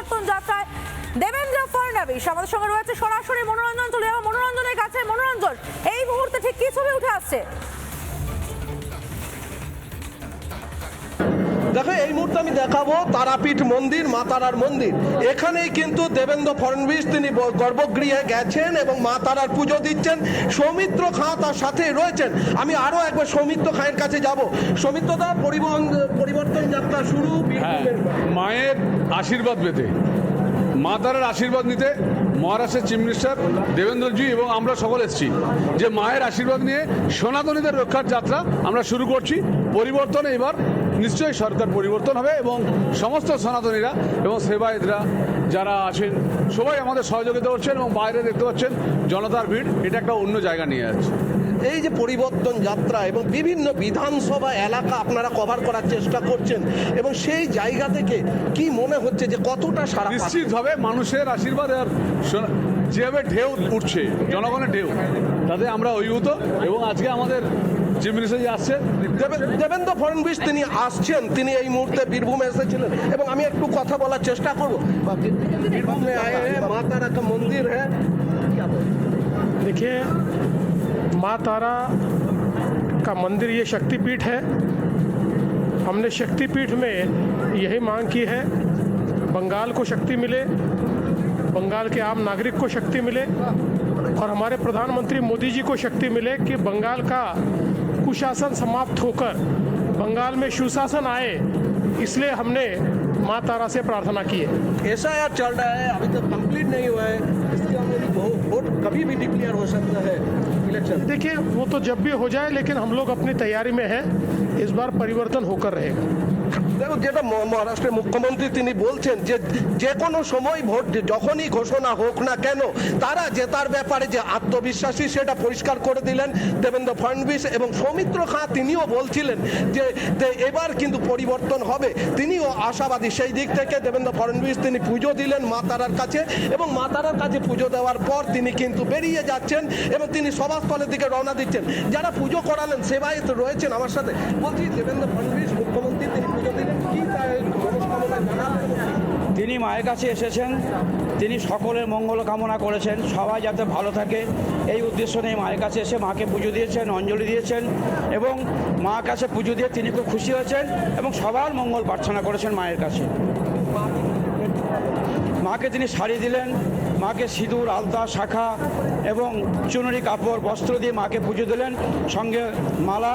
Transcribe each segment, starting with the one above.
পরিবর্তন যাত্রায় দেবেন্দ্র ফডনবিস আমাদের সঙ্গে রয়েছে সরাসরি মনোরঞ্জন। চলে যাবো মনোরঞ্জনের কাছে। মনোরঞ্জন, এই মুহূর্তে ঠিক কি ছবি উঠে আসছে? দেখো, এই মুহূর্তে আমি দেখাবো তারাপীঠ মন্দির, মা তারার মন্দির। এখানেই কিন্তু দেবেন্দ্র ফডনবিস তিনি গর্ভগৃহে গেছেন এবং মা তারার পুজো দিচ্ছেন। সৌমিত্র খাঁ তার সাথে রয়েছেন। আমি আরো একবার সৌমিত্র খাঁয়ের কাছে যাব। সৌমিত্র দা, পরিবর্তন যাত্রা শুরু মায়ের আশীর্বাদ পেতে, মা তারার আশীর্বাদ নিতে মহারাষ্ট্রের চিফ মিনিস্টার দেবেন্দ্রজি এবং আমরা সকল এসেছি যে মায়ের আশীর্বাদ নিয়ে সনাতনীদের রক্ষার যাত্রা আমরা শুরু করছি। পরিবর্তনে এবার নিশ্চয়ই সরকার পরিবর্তন হবে এবং সমস্ত সনাতনীরা এবং সেবায়েতরা যারা আছেন সবাই আমাদের সহযোগিতা করছেন এবং বাইরে দেখতে পাচ্ছেন জনতার ভিড়, এটা একটা অন্য জায়গা নিয়ে যাচ্ছে। এই যে পরিবর্তন যাত্রা এবং বিভিন্ন বিধানসভা এলাকা আপনারা কভার করার চেষ্টা করছেন এবং সেই জায়গা থেকে কি মনে হচ্ছে যে কতটা সারা? নিশ্চিতভাবে মানুষের আশীর্বাদ আর যেভাবে ঢেউ উঠছে, জনগণের ঢেউ, তাতে আমরা অভিভূত। এবং আজকে আমাদের চিফ মিনিস্টার যে আসছেন, দেবেন্দ্র ফডনবিস তিনি আসছেন, তিনি এই মুহূর্তে বীরভূমে এসেছিলেন এবং আমি একটু কথা বলার চেষ্টা করবো। বীরভূম में आए हैं, माँ तारा का मंदिर है। देखिए, माँ तारा का मंदिर ये शक्तिपीठ है। हमने शक्तिपीठ में यही मांग की है, बंगाल को शक्ति मिले, बंगाल के आम नागरिक को शक्ति मिले और हमारे प्रधानमंत्री मोदी जी को शक्ति मिले कि बंगाल का कुशासन समाप्त होकर बंगाल में सुशासन आए। इसलिए हमने माँ तारा से प्रार्थना की है। ऐसा यार चल रहा है, अभी तक कंप्लीट नहीं हुआ है, इसके अंदर वोट कभी भी डिक्लेयर हो सकता है इलेक्शन। देखिए, वो तो जब भी हो जाए, लेकिन हम लोग अपनी तैयारी में हैं। इस बार परिवर्तन होकर रहेगा। দেখো, যেটা মহারাষ্ট্রের মুখ্যমন্ত্রী তিনি বলছেন যে কোনো সময় ভোট যখনই ঘোষণা হোক না কেন তারা জেতার ব্যাপারে যে আত্মবিশ্বাসী সেটা পরিষ্কার করে দিলেন দেবেন্দ্র ফডনবিস। এবং সৌমিত্র খাঁ তিনিও বলছিলেন যে এবার কিন্তু পরিবর্তন হবে, তিনিও আশাবাদী। সেই দিক থেকে দেবেন্দ্র ফডনবিস তিনি পুজো দিলেন মা তারার কাছে এবং মা তারার কাছে পুজো দেওয়ার পর তিনি কিন্তু বেরিয়ে যাচ্ছেন এবং তিনি সভাস্থলের দিকে রওনা দিচ্ছেন। যারা পুজো করালেন সেবায়েত রয়েছেন আমার সাথে। বলছি, দেবেন্দ্র ফডনবিস মুখ্যমন্ত্রী তিনি পুজো দিলেন, কি তার মনস্কামনা জানালেন? তিনি মায়ের কাছে এসেছেন, তিনি সকলের মঙ্গল কামনা করেছেন, সবাই যাতে ভালো থাকে এই উদ্দেশ্য নিয়ে মায়ের কাছে এসে মাকে পুজো দিয়েছেন, অঞ্জলি দিয়েছেন এবং মার কাছে পুজো দিয়ে তিনি খুব খুশি হয়েছেন এবং সবার মঙ্গল প্রার্থনা করেছেন মায়ের কাছে। মাকে তিনি শাড়ি দিলেন, মাকে সিঁদুর, আলতা, শাখা এবং চুনরি কাপড় বস্ত্র দিয়ে মাকে পুজো দিলেন, সঙ্গে মালা,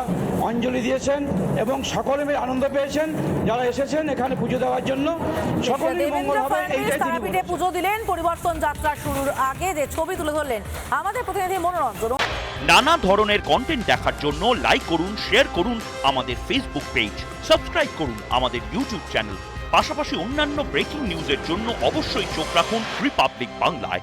অঞ্জলি দিয়েছেন এবং সকলে মিলে আনন্দ পেয়েছেন যারা এসেছেন এখানে পুজো দেওয়ার জন্য। সকলের মঙ্গল হবে এইটাই তিনি তারাপীঠে পুজো দিলেন। পরিবর্তন যাত্রা শুরুর আগে যে ছবি তুলে ধরলেন আমাদের প্রতিনিধি মনোরঞ্জন। নানা ধরনের কন্টেন্ট দেখার জন্য লাইক করুন, শেয়ার করুন আমাদের ফেসবুক পেজ, সাবস্ক্রাইব করুন আমাদের ইউটিউব চ্যানেল। পাশাপাশি অন্যান্য ব্রেকিং নিউজের জন্য অবশ্যই চোখ রাখুন রিপাবলিক বাংলায়।